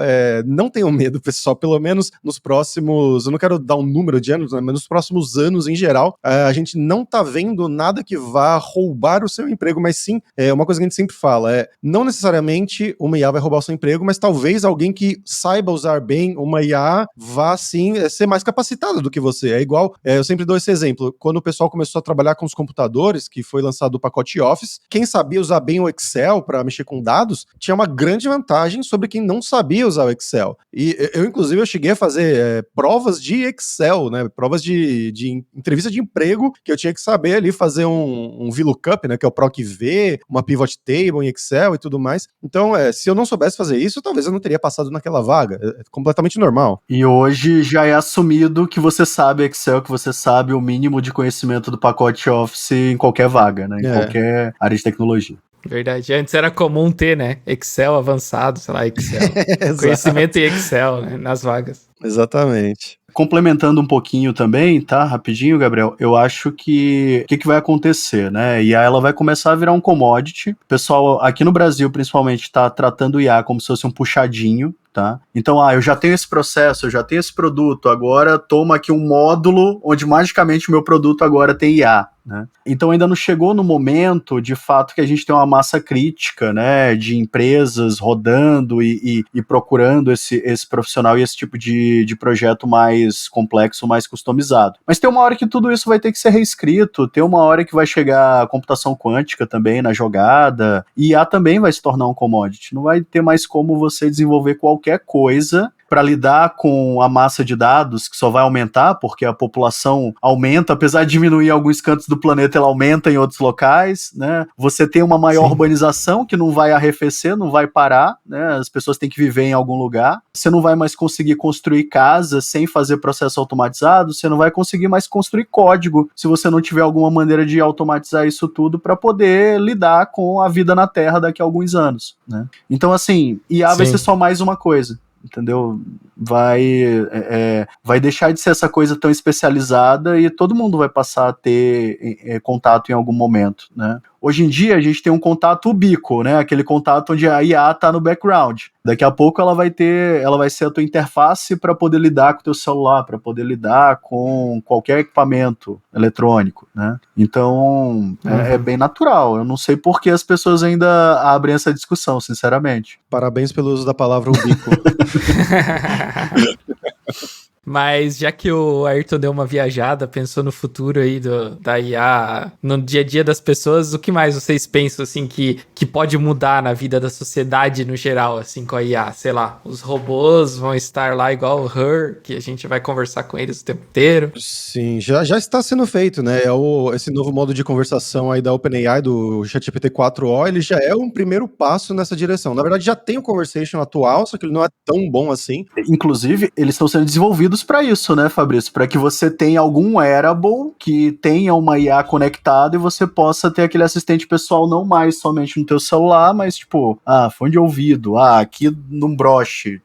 não tenham medo, pessoal, pelo menos nos próximos, eu não quero dar um número de anos, né, mas nos próximos anos, em geral, a gente não tá vendo nada que vá roubar o seu emprego, mas sim, uma coisa que a gente sempre fala, não necessariamente uma IA vai roubar o seu emprego, mas talvez alguém que saiba usar bem uma IA vá, sim, ser mais capacitada do que você. É igual, eu sempre dou esse exemplo, quando o pessoal começou a trabalhar com os computadores, que foi lançado o pacote Office, quem sabia usar bem o Excel para mexer com dados, tinha uma grande vantagem sobre quem não sabia usar o Excel. E inclusive, eu cheguei a fazer provas de Excel, né, provas de entrevista de emprego, que eu tinha que saber ali fazer um VLOOKUP, né, que é o PROC-V, uma pivot table em Excel e tudo mais. Então, se eu não soubesse fazer isso, talvez eu não teria passado naquela vaga. É completamente normal. E hoje já é assumido que você sabe Excel, que você sabe o mínimo de conhecimento do pacote Office em qualquer vaga, né? Em qualquer área de tecnologia. Verdade. Antes era comum ter, né? Excel avançado, sei lá, Excel. Conhecimento em Excel, né? Nas vagas. Exatamente. Complementando um pouquinho também, tá? Rapidinho, Gabriel. Eu acho que... O que vai acontecer, né? IA, ela vai começar a virar um commodity. O pessoal, aqui no Brasil, principalmente, está tratando o IA como se fosse um puxadinho, tá? Então, eu já tenho esse processo, eu já tenho esse produto, agora toma aqui um módulo onde magicamente o meu produto agora tem IA, né? Então ainda não chegou no momento, de fato, que a gente tem uma massa crítica, né, de empresas rodando e procurando esse profissional e esse tipo de projeto mais complexo, mais customizado. Mas tem uma hora que tudo isso vai ter que ser reescrito, tem uma hora que vai chegar a computação quântica também na jogada, e IA também vai se tornar um commodity. Não vai ter mais como você desenvolver qualquer coisa para lidar com a massa de dados, que só vai aumentar, porque a população aumenta, apesar de diminuir em alguns cantos do planeta, ela aumenta em outros locais, né? Você tem uma maior urbanização que não vai arrefecer, não vai parar, né? As pessoas têm que viver em algum lugar. Você não vai mais conseguir construir casas sem fazer processo automatizado, você não vai conseguir mais construir código se você não tiver alguma maneira de automatizar isso tudo para poder lidar com a vida na Terra daqui a alguns anos, né? Então, assim, IA vai ser só mais uma coisa, entendeu? Vai deixar de ser essa coisa tão especializada e todo mundo vai passar a ter contato em algum momento, né? Hoje em dia a gente tem um contato ubíquo, né? Aquele contato onde a IA está no background. Daqui a pouco ela vai ser a tua interface para poder lidar com o teu celular, para poder lidar com qualquer equipamento eletrônico, né? Então é bem natural. Eu não sei por que as pessoas ainda abrem essa discussão, sinceramente. Parabéns pelo uso da palavra ubíquo. Mas já que o Ayrton deu uma viajada, pensou no futuro aí da IA, no dia a dia das pessoas, o que mais vocês pensam, assim, que pode mudar na vida da sociedade no geral, assim, com a IA? Sei lá, os robôs vão estar lá igual o Her, que a gente vai conversar com eles o tempo inteiro. Sim, já está sendo feito, né? Esse novo modo de conversação aí da OpenAI, do ChatGPT 4o, ele já é um primeiro passo nessa direção. Na verdade, já tem o Conversation atual, só que ele não é tão bom assim. Inclusive, eles estão sendo desenvolvidos para isso, né, Fabrício? Para que você tenha algum wearable que tenha uma IA conectada e você possa ter aquele assistente pessoal não mais somente no teu celular, mas tipo, fone de ouvido, aqui num broche.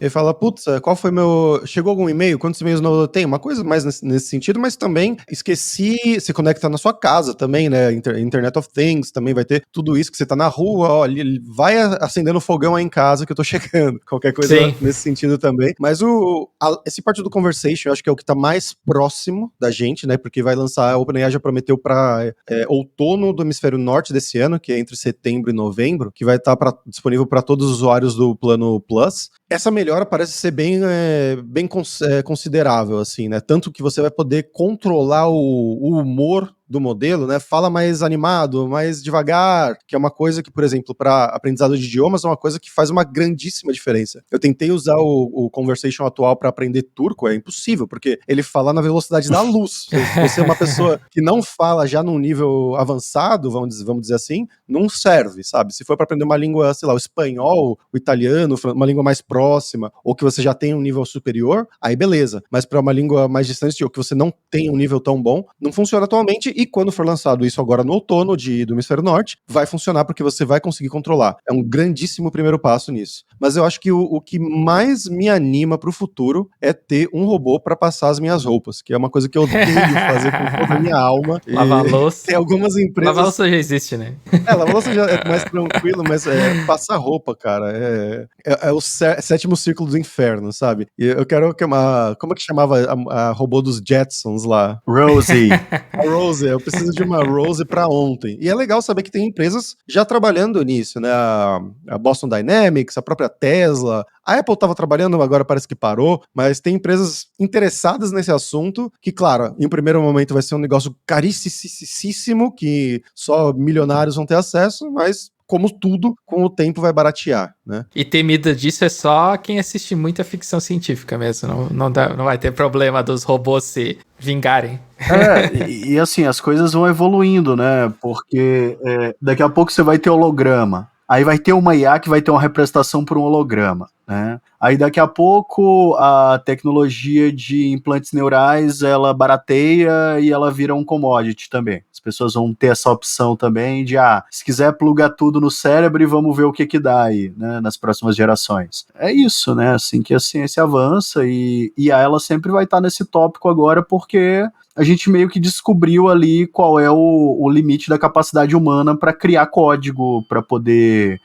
Ele fala, putz, qual foi meu... Chegou algum e-mail? Quantos e-mails não eu tenho? Uma coisa mais nesse sentido, mas também esqueci, se conecta na sua casa também, né? Internet of Things também vai ter tudo isso, que você tá na rua, ó, vai acendendo fogão aí em casa que eu tô chegando. Qualquer coisa nesse sentido também. Mas esse parte do Conversation, eu acho que é o que tá mais próximo da gente, né? Porque vai lançar, a OpenAI já prometeu pra outono do hemisfério norte desse ano, que é entre setembro e novembro, que vai estar disponível para todos os usuários do plano Plus. Essa melhora parece ser bem considerável, assim, né? Tanto que você vai poder controlar o humor do modelo, né? Fala mais animado, mais devagar, que é uma coisa que, por exemplo, para aprendizado de idiomas é uma coisa que faz uma grandíssima diferença. Eu tentei usar o Conversation atual para aprender turco, é impossível, porque ele fala na velocidade da luz. Se você é uma pessoa que não fala já num nível avançado, vamos dizer assim, não serve, sabe? Se for para aprender uma língua, sei lá, o espanhol, o italiano, uma língua mais próxima, ou que você já tem um nível superior, aí beleza. Mas para uma língua mais distante, ou que você não tem um nível tão bom, não funciona atualmente. E quando for lançado isso agora no outono do Hemisfério Norte, vai funcionar porque você vai conseguir controlar. É um grandíssimo primeiro passo nisso. Mas eu acho que o que mais me anima pro futuro é ter um robô para passar as minhas roupas, que é uma coisa que eu odeio fazer com toda a minha alma. Lavar louça. Tem algumas empresas... Lavar louça já existe, né? Lavar louça já é mais tranquilo, mas passar roupa, cara, é o sétimo círculo do inferno, sabe? E eu quero que como é que chamava a robô dos Jetsons lá? Rosie. A Rose, eu preciso de uma Rose pra ontem. E é legal saber que tem empresas já trabalhando nisso, né? A Boston Dynamics, a própria Tesla. A Apple estava trabalhando, agora parece que parou, mas tem empresas interessadas nesse assunto, que, claro, em um primeiro momento vai ser um negócio caríssimo, que só milionários vão ter acesso, mas... como tudo, com o tempo vai baratear, né? E temida disso é só quem assiste muita ficção científica mesmo. Não vai ter problema dos robôs se vingarem. E assim, as coisas vão evoluindo, né? Porque daqui a pouco você vai ter holograma. Aí vai ter uma IA que vai ter uma representação por um holograma, né? Aí daqui a pouco a tecnologia de implantes neurais, ela barateia e ela vira um commodity também. As pessoas vão ter essa opção também de, se quiser plugar tudo no cérebro e vamos ver o que dá aí, né, nas próximas gerações. É isso, né, assim que a ciência avança e ela sempre vai estar nesse tópico agora porque a gente meio que descobriu ali qual é o limite da capacidade humana para criar código, para poder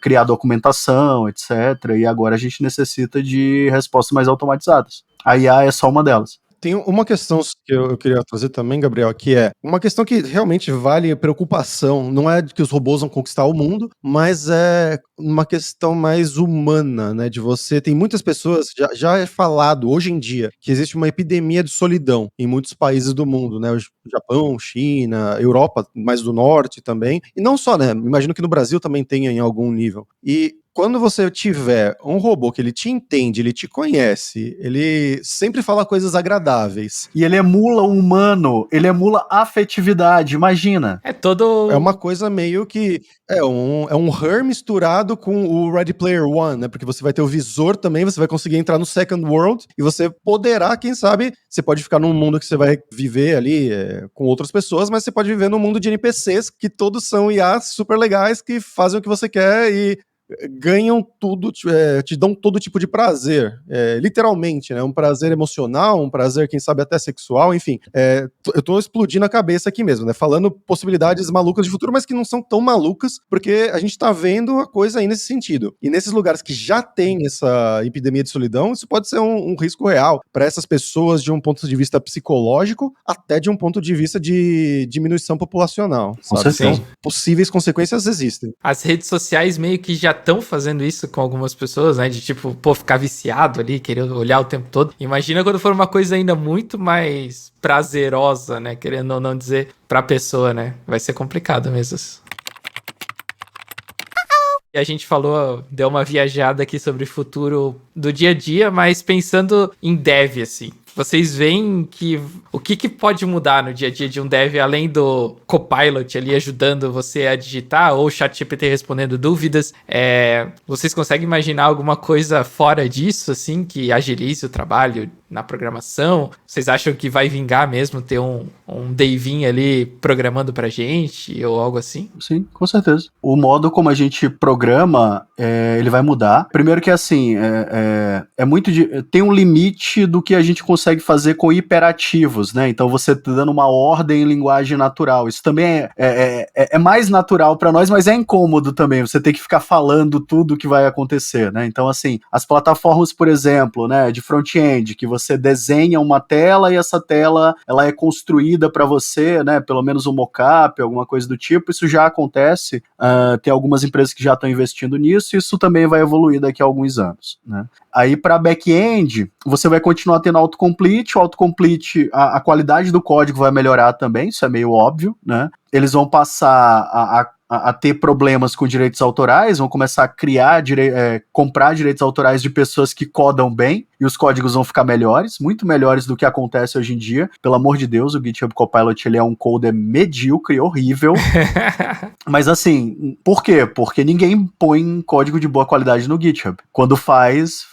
criar documentação, etc. E agora a gente necessita de respostas mais automatizadas. A IA é só uma delas. Tem uma questão que eu queria trazer também, Gabriel, que é uma questão que realmente vale preocupação. Não é de que os robôs vão conquistar o mundo, mas é uma questão mais humana, né? De você... Tem muitas pessoas, já é falado hoje em dia, que existe uma epidemia de solidão em muitos países do mundo, né? O Japão, China, Europa, mais do norte também. E não só, né? Imagino que no Brasil também tenha em algum nível. E quando você tiver um robô que ele te entende, ele te conhece, ele sempre fala coisas agradáveis. E ele emula o humano, ele emula a afetividade, imagina. É todo. É uma coisa meio que... É um Her misturado com o Ready Player One, né? Porque você vai ter o visor também, você vai conseguir entrar no Second World e você poderá, quem sabe, você pode ficar num mundo que você vai viver ali com outras pessoas, mas você pode viver num mundo de NPCs que todos são IAs super legais que fazem o que você quer e ganham tudo, te dão todo tipo de prazer, literalmente, né? Um prazer emocional, um prazer, quem sabe, até sexual, enfim. Eu tô explodindo a cabeça aqui mesmo, né? Falando possibilidades malucas de futuro, mas que não são tão malucas, porque a gente tá vendo a coisa aí nesse sentido. E nesses lugares que já tem essa epidemia de solidão, isso pode ser um risco real para essas pessoas de um ponto de vista psicológico, até de um ponto de vista de diminuição populacional, Com sabe? certeza. Então, possíveis consequências existem. As redes sociais meio que já estão fazendo isso com algumas pessoas, né? De tipo, pô, ficar viciado ali, querendo olhar o tempo todo. Imagina quando for uma coisa ainda muito mais prazerosa, né? Querendo ou não dizer, pra pessoa, né? Vai ser complicado mesmo. E a gente falou, deu uma viajada aqui sobre o futuro do dia a dia, mas pensando em dev, assim. Vocês veem que o que pode mudar no dia a dia de um dev, além do Copilot ali ajudando você a digitar, ou o ChatGPT respondendo dúvidas, vocês conseguem imaginar alguma coisa fora disso, assim, que agilize o trabalho na programação? Vocês acham que vai vingar mesmo ter um Davinho ali programando pra gente, ou algo assim? Sim, com certeza. O modo como a gente programa, ele vai mudar. Primeiro que, assim, tem um limite do que a gente consegue fazer com hiperativos, né? Então você tá dando uma ordem em linguagem natural. Isso também é mais natural para nós, mas é incômodo também. Você ter que ficar falando tudo o que vai acontecer, né? Então, assim, as plataformas, por exemplo, né, de front-end, que você desenha uma tela e essa tela ela é construída para você, né? Pelo menos um mockup, alguma coisa do tipo. Isso já acontece. Tem algumas empresas que já estão investindo nisso. E isso também vai evoluir daqui a alguns anos, né? Aí, para back-end, você vai continuar tendo autocomplete. O autocomplete, a qualidade do código vai melhorar também, isso é meio óbvio, né? Eles vão passar a ter problemas com direitos autorais, vão começar a comprar direitos autorais de pessoas que codam bem, e os códigos vão ficar melhores, muito melhores do que acontece hoje em dia. Pelo amor de Deus, o GitHub Copilot ele é um coder medíocre, horrível. Mas assim, por quê? Porque ninguém põe código de boa qualidade no GitHub. Quando faz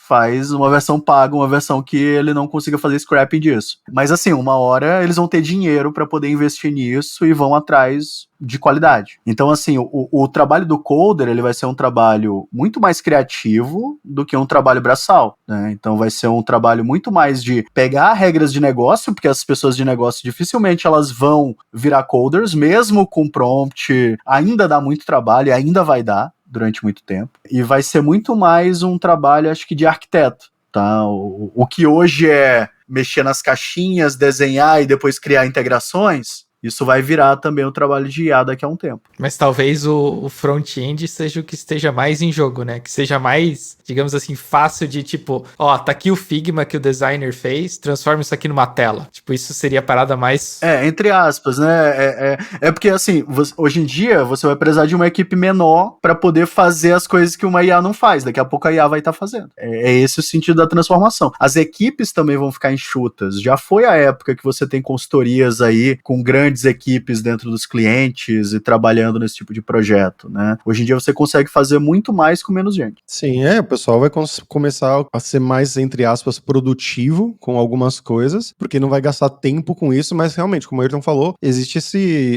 uma versão paga, uma versão que ele não consiga fazer scrapping disso. Mas assim, uma hora eles vão ter dinheiro para poder investir nisso e vão atrás de qualidade. Então assim, o trabalho do coder, ele vai ser um trabalho muito mais criativo do que um trabalho braçal, né? Então vai ser um trabalho muito mais de pegar regras de negócio, porque as pessoas de negócio dificilmente elas vão virar coders, mesmo com prompt, ainda dá muito trabalho e ainda vai dar durante muito tempo, e vai ser muito mais um trabalho, acho que de arquiteto, tá? O que hoje é mexer nas caixinhas, desenhar e depois criar integrações, isso vai virar também um trabalho de IA daqui a um tempo. Mas talvez o front-end seja o que esteja mais em jogo, né? Que seja mais, digamos assim, fácil de tipo, ó, tá aqui o Figma que o designer fez, transforma isso aqui numa tela. Tipo, isso seria a parada mais... Entre aspas, né? É porque, assim, hoje em dia você vai precisar de uma equipe menor para poder fazer as coisas que uma IA não faz. Daqui a pouco a IA vai estar fazendo. É esse o sentido da transformação. As equipes também vão ficar enxutas. Já foi a época que você tem consultorias aí com grandes equipes dentro dos clientes e trabalhando nesse tipo de projeto, né? Hoje em dia você consegue fazer muito mais com menos gente. Sim, o pessoal vai começar a ser mais, entre aspas, produtivo com algumas coisas, porque não vai gastar tempo com isso, mas realmente, como o Ayrton falou, existe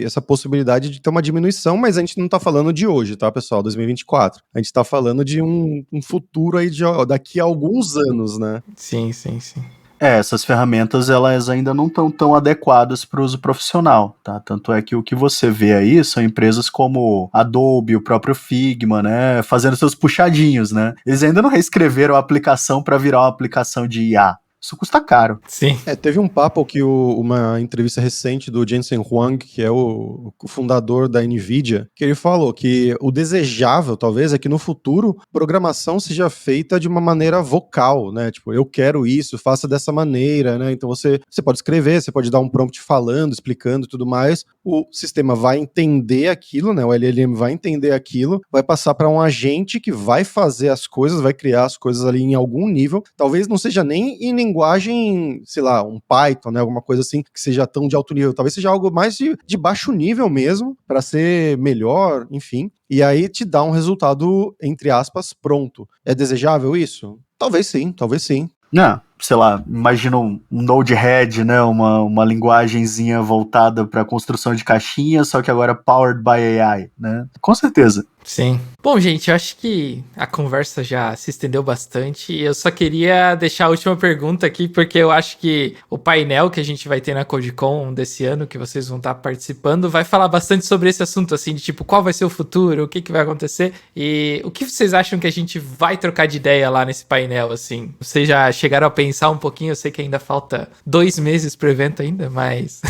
essa possibilidade de ter uma diminuição, mas a gente não tá falando de hoje, tá, pessoal? 2024. A gente tá falando de um futuro aí daqui a alguns anos, né? Sim, sim, sim. Essas ferramentas, elas ainda não estão tão adequadas para o uso profissional, tá? Tanto é que o que você vê aí são empresas como Adobe, o próprio Figma, né? Fazendo seus puxadinhos, né? Eles ainda não reescreveram a aplicação para virar uma aplicação de IA. Isso custa caro. Sim. Teve um papo que uma entrevista recente do Jensen Huang, que é o fundador da NVIDIA, que ele falou que o desejável, talvez, é que no futuro programação seja feita de uma maneira vocal, né? Tipo, eu quero isso, faça dessa maneira, né? Então você pode escrever, você pode dar um prompt falando, explicando e tudo mais. O sistema vai entender aquilo, né? O LLM vai entender aquilo, vai passar para um agente que vai fazer as coisas, vai criar as coisas ali em algum nível. Talvez não seja nem em linguagem, sei lá, um Python, né? Alguma coisa assim que seja tão de alto nível. Talvez seja algo mais de baixo nível mesmo, para ser melhor, enfim. E aí te dá um resultado, entre aspas, pronto. É desejável isso? Talvez sim, talvez sim. Não, sei lá, imagina um Node-RED, né, uma linguagenzinha voltada para construção de caixinhas, só que agora powered by AI, né? Com certeza. Sim. Bom, gente, eu acho que a conversa já se estendeu bastante e eu só queria deixar a última pergunta aqui, porque eu acho que o painel que a gente vai ter na CodeCon desse ano, que vocês vão estar participando, vai falar bastante sobre esse assunto, assim, de tipo, qual vai ser o futuro, o que vai acontecer e o que vocês acham que a gente vai trocar de ideia lá nesse painel, assim? Vocês já chegaram a pensar um pouquinho? Eu sei que ainda falta 2 meses pro evento ainda, mas...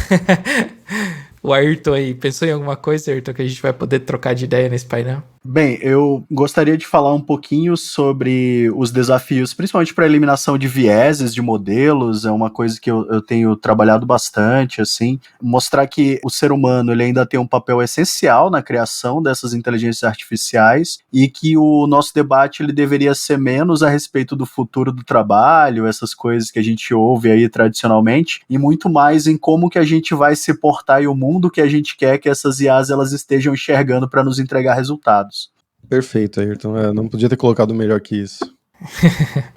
O Ayrton aí, pensou em alguma coisa, Ayrton, que a gente vai poder trocar de ideia nesse painel? Bem, eu gostaria de falar um pouquinho sobre os desafios, principalmente para a eliminação de vieses de modelos, é uma coisa que eu tenho trabalhado bastante, assim, mostrar que o ser humano ele ainda tem um papel essencial na criação dessas inteligências artificiais e que o nosso debate ele deveria ser menos a respeito do futuro do trabalho, essas coisas que a gente ouve aí tradicionalmente, e muito mais em como que a gente vai se portar e o mundo que a gente quer que essas IAs elas estejam enxergando para nos entregar resultados. Perfeito, Ayrton. Não podia ter colocado melhor que isso.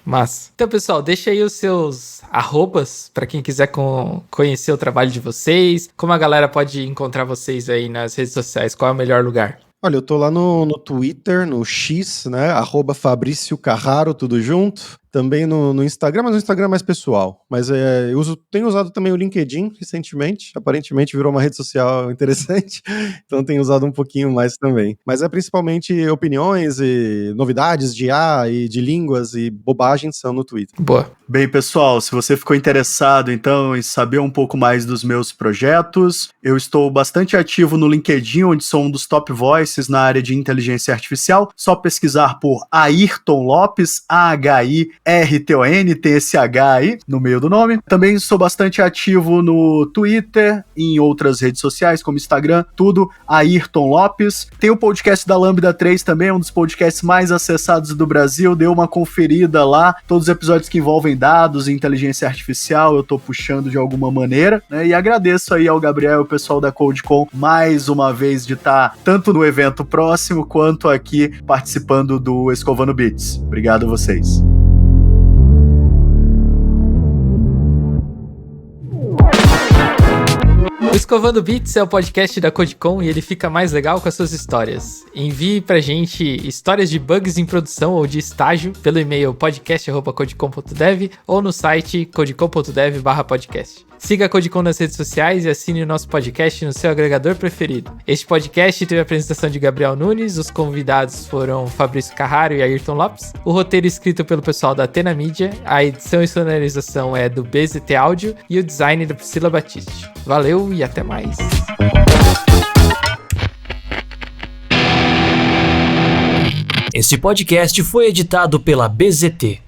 Massa. Então, pessoal, deixa aí os seus arrobas para quem quiser conhecer o trabalho de vocês. Como a galera pode encontrar vocês aí nas redes sociais? Qual é o melhor lugar? Olha, eu tô lá no Twitter, no X, né? @Fabrício Carraro, tudo junto. Também no Instagram, mas no Instagram é mais pessoal. Mas tenho usado também o LinkedIn recentemente. Aparentemente virou uma rede social interessante. Então tenho usado um pouquinho mais também. Mas é principalmente opiniões e novidades de IA e de línguas e bobagens são no Twitter. Boa. Bem, pessoal, se você ficou interessado, então, em saber um pouco mais dos meus projetos, eu estou bastante ativo no LinkedIn, onde sou um dos top voices na área de inteligência artificial. Só pesquisar por Ayrton Lopes, AHIRTON, tem esse H aí no meio do nome. Também sou bastante ativo no Twitter e em outras redes sociais, como Instagram, tudo Ayrton Lopes. Tem o podcast da Lambda 3 também, um dos podcasts mais acessados do Brasil. Dê uma conferida lá, todos os episódios que envolvem dados e inteligência artificial, eu tô puxando de alguma maneira, né? E agradeço aí ao Gabriel e ao pessoal da CodeCon mais uma vez de estar tanto no evento próximo quanto aqui participando do Escovando Bits. Obrigado a vocês. O Escovando Bits é o podcast da CodeCon e ele fica mais legal com as suas histórias. Envie pra gente histórias de bugs em produção ou de estágio pelo e-mail podcast@codecon.dev ou no site codecon.dev/podcast. Siga a CodeCon nas redes sociais e assine o nosso podcast no seu agregador preferido. Este podcast teve a apresentação de Gabriel Nunes, os convidados foram Fabrício Carraro e Ayrton Lopes, o roteiro escrito pelo pessoal da Atena Mídia, a edição e sonorização é do BZT Áudio e o design da Priscila Batiste. Valeu e até mais! Este podcast foi editado pela BZT.